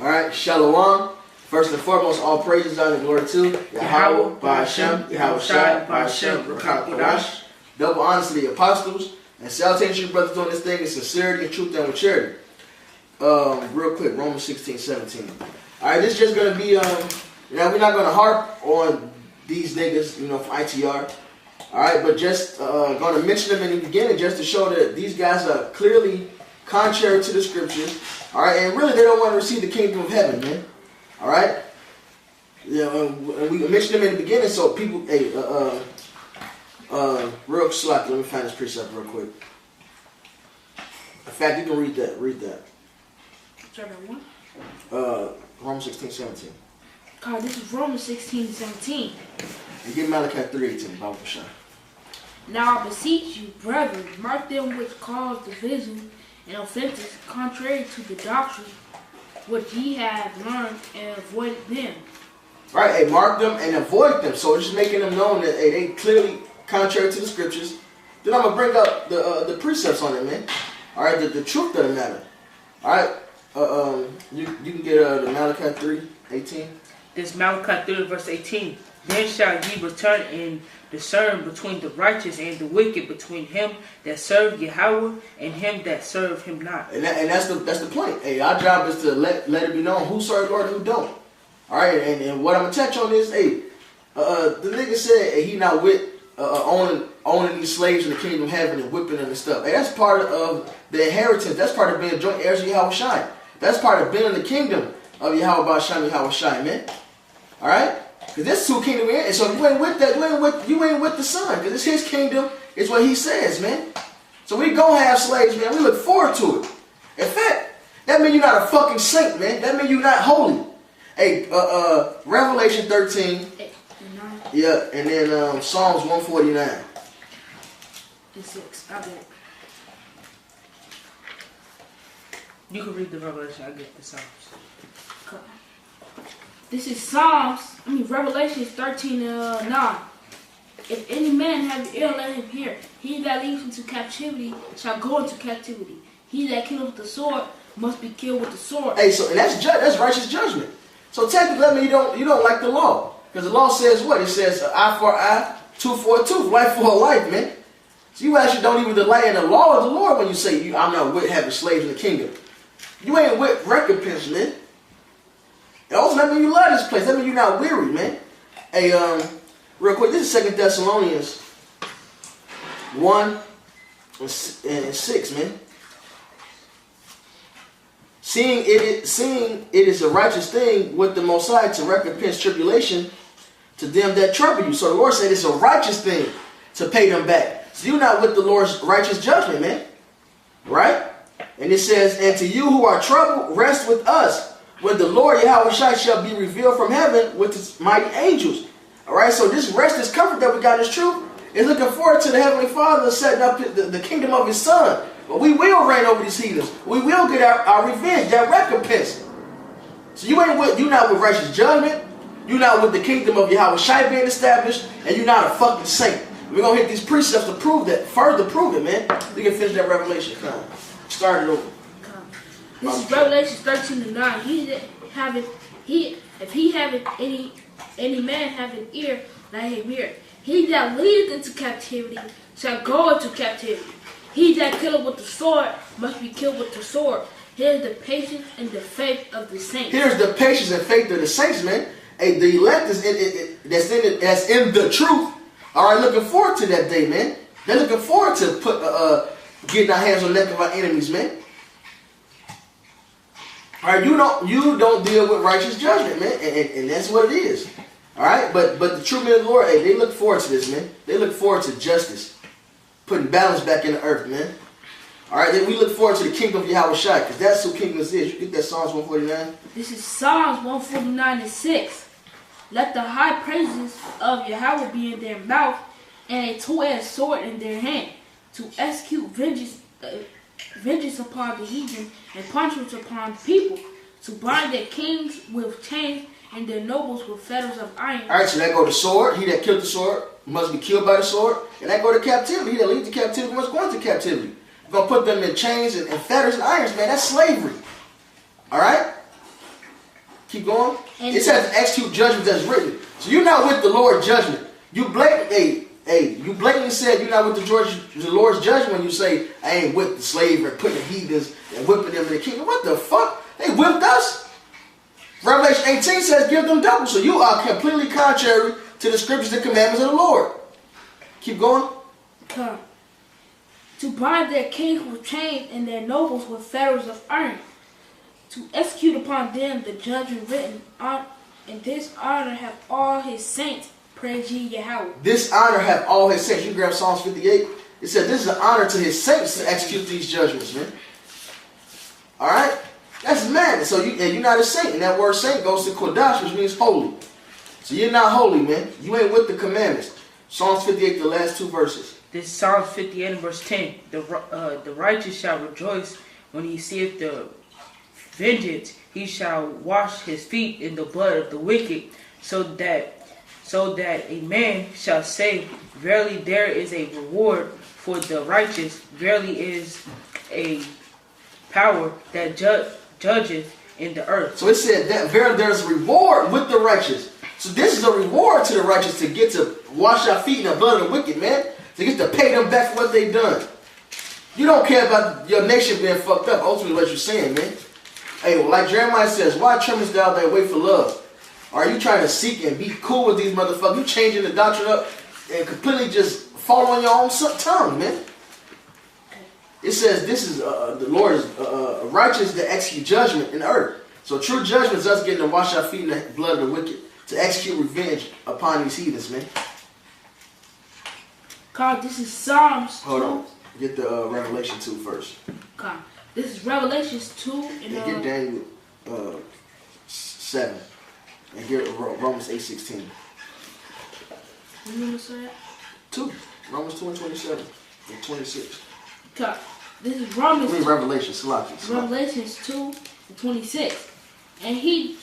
Alright, Shalom. First and foremost, all praises, honor, and glory to Yahweh, Ba'Hashem, Yahawashi, Ba'Hashem, Rakakadash. Double honors to the apostles. And salutations to you brothers doing this thing in sincerity and truth and with charity. Real quick, Romans 16:17. Alright, this is just going to be, now we're not going to harp on these niggas, from ITR. Alright, but just going to mention them in the beginning just to show that these guys are clearly contrary to the scriptures. Alright, and really they don't want to receive the kingdom of heaven, man. Alright? And we mentioned them in the beginning so people, real slack, let me find this precept real quick. In fact, you can read that. Chapter 1? Romans 16:17. God, this is Romans 16:17. And give Malachi 3:18, Bible Shah. Now I beseech you, brethren, mark them which cause division and offenses contrary to the doctrine which ye have learned, and avoid them. Right, hey, mark them and avoid them. So it's just making them known that they clearly contrary to the scriptures. Then I'm gonna bring up the precepts on it, man. All right, the truth of the matter. All right, you can get the Malachi 3:18. This Malachi 3 verse 18. Then shall ye return and discern between the righteous and the wicked, between him that serve Yahweh and him that serve him not. And that's the point. Hey, our job is to let it be known who serve Lord and who don't. All right, and what I'm gonna touch on is, the nigga said he not with owning these slaves in the kingdom of heaven and whipping them and stuff. Hey, that's part of the inheritance. That's part of being joint heirs of Yahawashi. That's part of being in the kingdom of Yahweh Ba'Hashem, Yahawashi, man. All right. Because there's two kingdoms in, and so you ain't with that. You ain't with the Son, because it's His kingdom. It's what He says, man. So we gonna have slaves, man. We look forward to it. In fact, that means you're not a fucking saint, man. That means you're not holy. Hey, Revelation 13. Yeah, and then Psalms 149. And 6. I get it. You can read the Revelation. I get the Psalms. This is Revelation 13:9. If any man have ear, let him hear. He that leads into captivity shall go into captivity. He that killeth with the sword must be killed with the sword. Hey, so and that's righteous judgment. So technically, that means you don't like the law, because the law says what? It says eye for eye, tooth for a tooth, life for a life, man. So you actually don't even delight in the law of the Lord when you say I'm not with having slaves in the kingdom. You ain't with recompense, man. And also, that means you love this place. That means you're not weary, man. Hey, real quick, this is 2 Thessalonians 1:6, man. Seeing it is a righteous thing with the Most High to recompense tribulation to them that trouble you. So the Lord said it's a righteous thing to pay them back. So you're not with the Lord's righteous judgment, man. Right? And it says, and to you who are troubled, rest with us, when the Lord Yahawashi shall be revealed from heaven with His mighty angels. Alright, so this rest, this comfort that we got is true. Is looking forward to the Heavenly Father setting up the kingdom of His Son. But we will reign over these heathens. We will get our revenge, that recompense. So you're not with righteous judgment. You're not with the kingdom of Yahawashi being established. And you're not a fucking saint. We're going to hit these precepts to prove that. Further prove it, man. We can finish that Revelation. Come on. Start it over. This is Revelation 13:9. If he haveth any man have an ear, let him hear. He that leadeth into captivity shall go into captivity. He that killeth with the sword must be killed with the sword. Here's the patience and the faith of the saints. Here's the patience and faith of the saints, man. Hey, the elect is that's in the truth. All right, looking forward to that day, man. They're looking forward to getting our hands on the neck of our enemies, man. All right, you don't deal with righteous judgment, man, and that's what it is. All right, but the true men of the Lord, hey, they look forward to this, man. They look forward to justice, putting balance back in the earth, man. All right, then we look forward to the kingdom of Yahawashi, because that's who kingdom is. You get that Psalms 149? This is Psalms 149:6. Let the high praises of Yahweh be in their mouth, and a two-edged sword in their hand, to execute vengeance upon the heathen and punishment upon the people, to bind their kings with chains and their nobles with fetters of iron. All right, so that go to sword. He that killed the sword must be killed by the sword. And that go to captivity. He that leads to captivity must go into captivity. You're going to put them in chains and fetters and irons, man. That's slavery. All right? Keep going. And It says execute judgment that's written. So you're not with the Lord's judgment. You blatantly said you're not with the Lord's judgment when you say, I ain't with the slave and putting the heathens and whipping them in the kingdom. What the fuck? They whipped us. Revelation 18 says give them double. So you are completely contrary to the scriptures and commandments of the Lord. Keep going. Come. To bind their kings with chains and their nobles with fetters of iron. To execute upon them the judgment written on, and this honor have all his saints. Praise ye Yahweh. This honor have all his saints. You grab Psalms 58. It said this is an honor to his saints to execute these judgments, man. Alright? That's madness. So you're not a saint. And that word saint goes to Kodash, which means holy. So you're not holy, man. You ain't with the commandments. Psalms 58, the last two verses. This Psalms 58 and verse 10. The righteous shall rejoice when he seeth the vengeance. He shall wash his feet in the blood of the wicked, so that a man shall say, verily there is a reward for the righteous. Verily is a power that judgeth in the earth. So it said that verily there's a reward with the righteous. So this is a reward to the righteous to get to wash our feet in the blood of the wicked, man. To get to pay them back for what they've done. You don't care about your nation being fucked up. Ultimately what you're saying, man. Hey, well, like Jeremiah says, why tremblest thou thy way for love? Are you trying to seek and be cool with these motherfuckers? You changing the doctrine up and completely just following your own tongue, man. It says this is the Lord is righteous to execute judgment in the earth. So true judgment is us getting to wash our feet in the blood of the wicked, to execute revenge upon these heathens, man. God, this is Psalms 2. Hold on. Get the Revelation 2 first. God, this is Revelations 2. And get Daniel 7. And get Romans 8:16. You want to say that? 2. Romans 2 and 27. And 26. God, this is Revelations 2 and 26. And he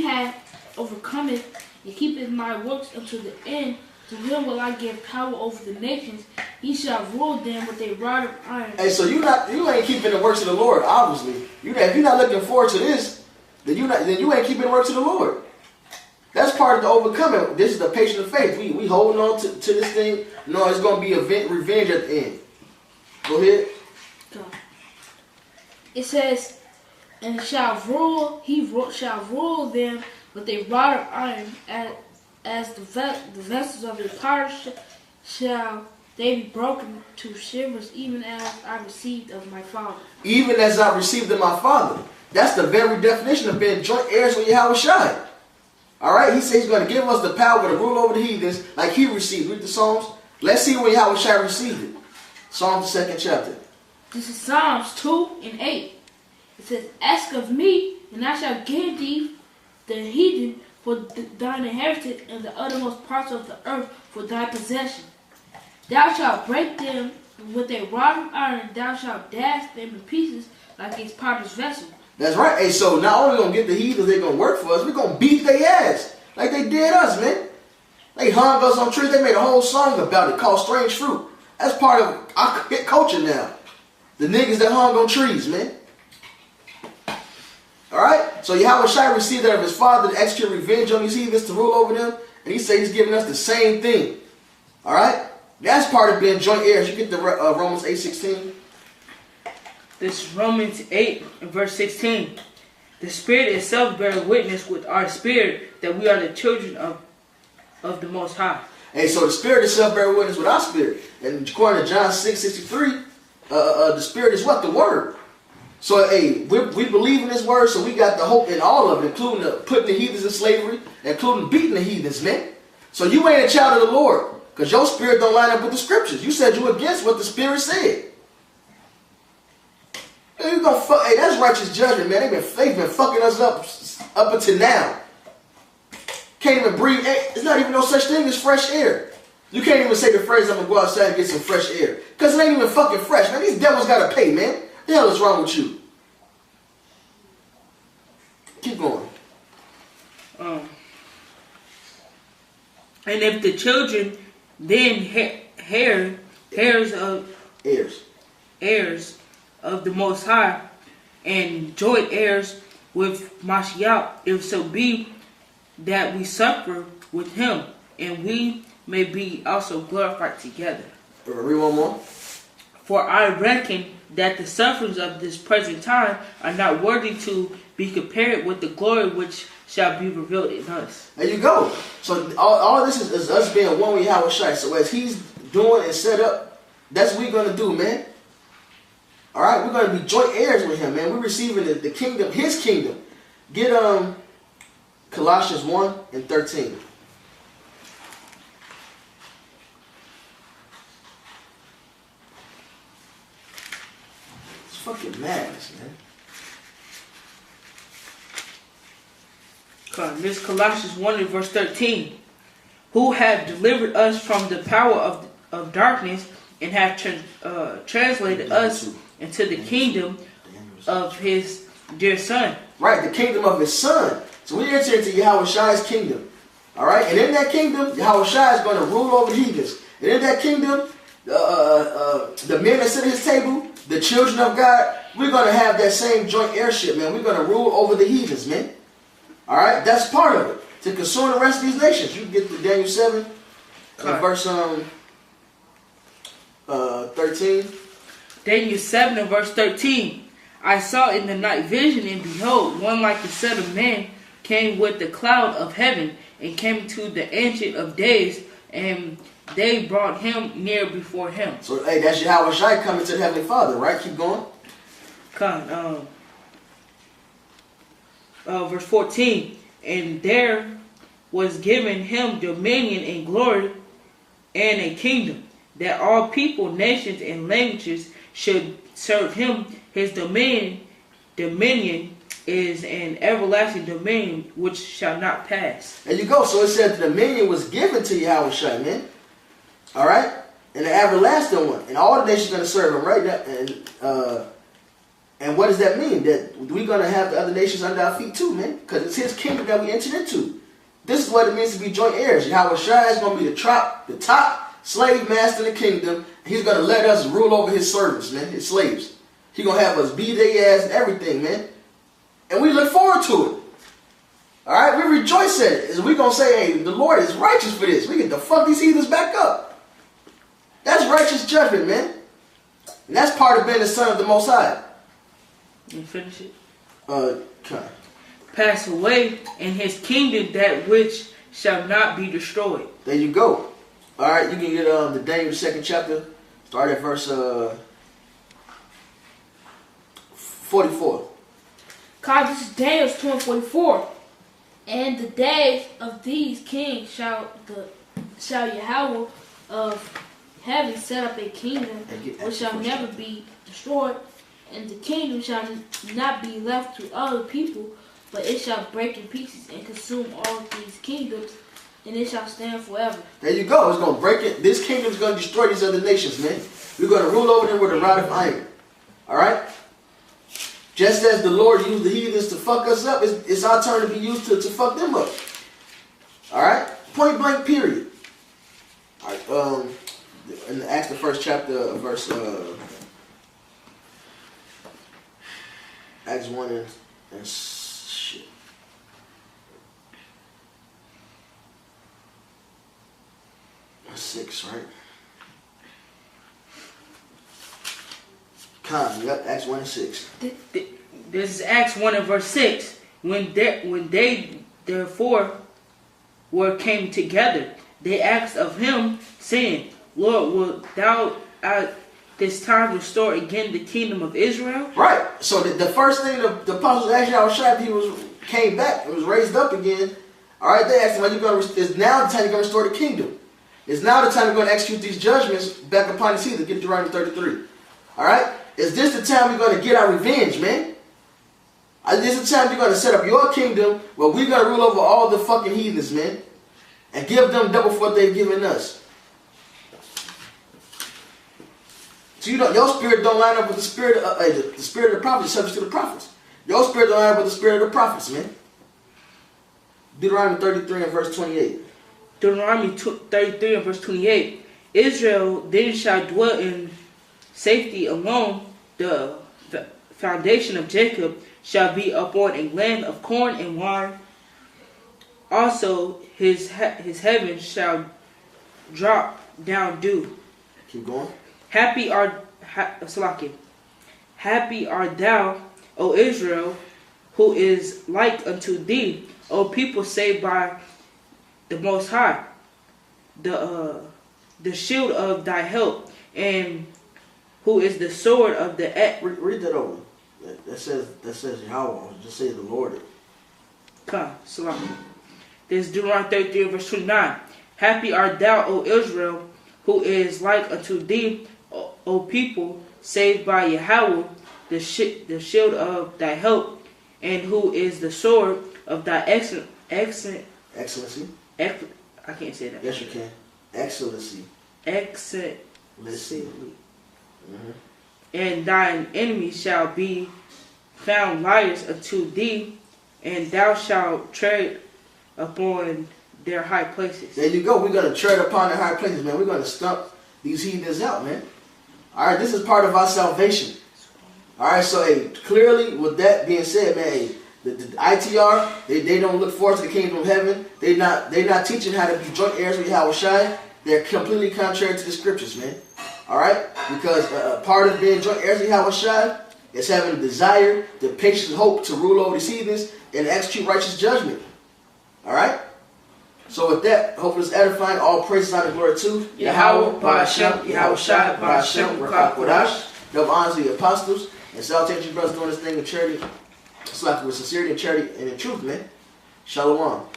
hath overcome it and keepeth my works unto the end. To him will I give power over the nations. He shall rule them with a rod of iron. Hey, so you ain't keeping the works of the Lord, obviously. If you're not looking forward to this, then you ain't keeping the works of the Lord. That's part of the overcoming. This is the patient of faith. We holding on to this thing. No, it's going to be revenge at the end. Go ahead. It says, and shall rule them with a rod of iron, as the vessels of the potter shall they be broken to shivers, even as I received of my Father. Even as I received of my Father. That's the very definition of being joint heirs with Yahawashi. Alright, he says he's going to give us the power to rule over the heathens like he received. Read the Psalms. Let's see when Yahawashi received it. Psalms 2nd chapter. This is Psalms 2 and 8. It says, ask of me, and I shall give thee the heathen for thine inheritance, and the uttermost parts of the earth for thy possession. Thou shalt break them with a rod of iron, thou shalt dash them in pieces like a potter's vessel. That's right. Hey, so not only going to get the heathens, they're going to work for us, we're going to beat their ass like they did us, man. They hung us on trees. They made a whole song about it called Strange Fruit. That's part of our hit culture now. The niggas that hung on trees, man. Alright? So Yahawashi received that of his Father to execute revenge on these heathens, to rule over them. And he said he's giving us the same thing. Alright? That's part of being joint heirs. You get the Romans 8:16. This is Romans 8 and verse 16. The Spirit itself bears witness with our spirit that we are the children of the Most High. Hey, so the Spirit itself bears witness with our spirit. And according to John 6:63, the Spirit is what? The Word. So, hey, we believe in this Word, so we got the hope in all of it, including putting the heathens in slavery, including beating the heathens, man. So you ain't a child of the Lord, because your spirit don't line up with the Scriptures. You said you against what the Spirit said. Hey, hey, that's righteous judgment, man. They've been fucking us up until now. Can't even breathe. There's not even no such thing as fresh air. You can't even say the phrase, I'm going to go outside and get some fresh air. Because it ain't even fucking fresh, man. These devils got to pay, man. What the hell is wrong with you? Keep going. And if the children, then heirs of the Most High, and joint heirs with Mashiach, if so be that we suffer with him, and we may be also glorified together. Read one more. For I reckon that the sufferings of this present time are not worthy to be compared with the glory which shall be revealed in us. There you go. So all this is us being one with Yahawashi. So as he's doing and set up, that's what we're going to do, man. All right, we're going to be joint heirs with him, man. We're receiving the kingdom, his kingdom. Get Colossians 1:13. It's fucking madness, man. This Colossians 1 and verse 13. Who have delivered us from the power of darkness and have translated us into the kingdom of his dear son. Right, the kingdom of his son. So we enter into Yahawashi's kingdom. Alright, and in that kingdom, Yahawashi is going to rule over heathens. And in that kingdom, the men that sit at his table, the children of God, we're going to have that same joint heirship, man. We're going to rule over the heathens, man. Alright, that's part of it. To consume the rest of these nations. You can get to Daniel 7, verse 13. Daniel 7 and verse 13. I saw in the night vision, and behold, one like the Son of Man came with the cloud of heaven, and came to the Ancient of Days, and they brought him near before him. So, hey, that's Yahawashi coming to the Heavenly Father, right? Keep going. Verse 14. And there was given him dominion and glory and a kingdom, that all people, nations, and languages should serve him. His dominion is an everlasting dominion which shall not pass. There you go. So it said the dominion was given to Yahawashi, man. All right? And the everlasting one. And all the nations are going to serve him, right? And what does that mean? That we're going to have the other nations under our feet too, man. Because it's his kingdom that we entered into. This is what it means to be joint heirs. Yahawashi is going to be the top slave master in the kingdom. He's going to let us rule over his servants, man, his slaves. He's going to have us beat their ass and everything, man. And we look forward to it. All right? We rejoice at it. We're going to say, hey, the Lord is righteous for this. We get to fuck these heathens back up. That's righteous judgment, man. And that's part of being the son of the Most High. You finish it? Okay. Pass away in his kingdom that which shall not be destroyed. There you go. All right, you can get the Daniel 2nd chapter. Start at verse 44. God, this is Daniel 2:44. And the days of these kings shall Yahweh of heaven set up a kingdom which shall never be destroyed, and the kingdom shall not be left to other people, but it shall break in pieces and consume all these kingdoms, and it shall stand forever. There you go. It's going to break it. This kingdom is going to destroy these other nations, man. We're going to rule over them with a rod of iron. All right? Just as the Lord used the heathens to fuck us up, it's our turn to be used to fuck them up. All right? Point blank, period. All right, in Acts, the 1st chapter, verse... Acts 1 and shit. That's 6, right? Yep, Acts 1 and 6. This is Acts 1 and verse 6. When they therefore came together, they asked of him, saying, Lord, wilt thou at this time restore again the kingdom of Israel? Right. So the first thing the apostles asked Yahawashi, he came back and was raised up again. All right, they asked him, are you going to? It's now the time you're going to restore the kingdom. It's now the time you're going to execute these judgments back upon his heathen. Get Deuteronomy 33. All right. Is this the time we're going to get our revenge, man? Is this the time you're going to set up your kingdom where we're going to rule over all the fucking heathens, man, and give them double for what they've given us? So your spirit don't line up with the spirit of the prophets, subject to the prophets. Your spirit don't line up with the spirit of the prophets, man. Deuteronomy 33 and verse 28. Deuteronomy 33 and verse 28. Israel then shall dwell in safety alone. The foundation of Jacob shall be upon a land of corn and wine. Also his heavens shall drop down dew. Keep going. Happy art thou, O Israel, who is like unto thee, O people saved by the Most High, the shield of thy help, and who is the sword of the read that over. That says Yahweh. Just say the Lord. Come, Salam. This is Deuteronomy 33 verse 29. Happy art thou, O Israel, who is like unto thee, O people saved by Yahweh, the shield of thy help, and who is the sword of thy excellency. I can't say that. Yes, you can. Excellency. Excellency. And thine enemies shall be found liars unto thee, and thou shalt tread upon their high places. There you go. We're going to tread upon their high places, man. We're going to stump these heathens out, man. All right, this is part of our salvation. All right, so hey, clearly, with that being said, man, hey, the ITR, they don't look forward to the kingdom of heaven. They're not teaching how to be joint heirs with Yahawashi. They're completely contrary to the scriptures, man. All right, because part of being joint heirs with Yahawashi is having the desire, the patience, and hope to rule over these heathens and execute righteous judgment. All right. So with that, hopefully it's edifying. All praises and glory to Yahweh, Ba'ashem, Yahawashi, Ba'ashem, Rakah Kodash. Double honors to the apostles. And salutations, brothers, doing this thing in charity. It's like with sincerity and charity and in truth, man. Shalom.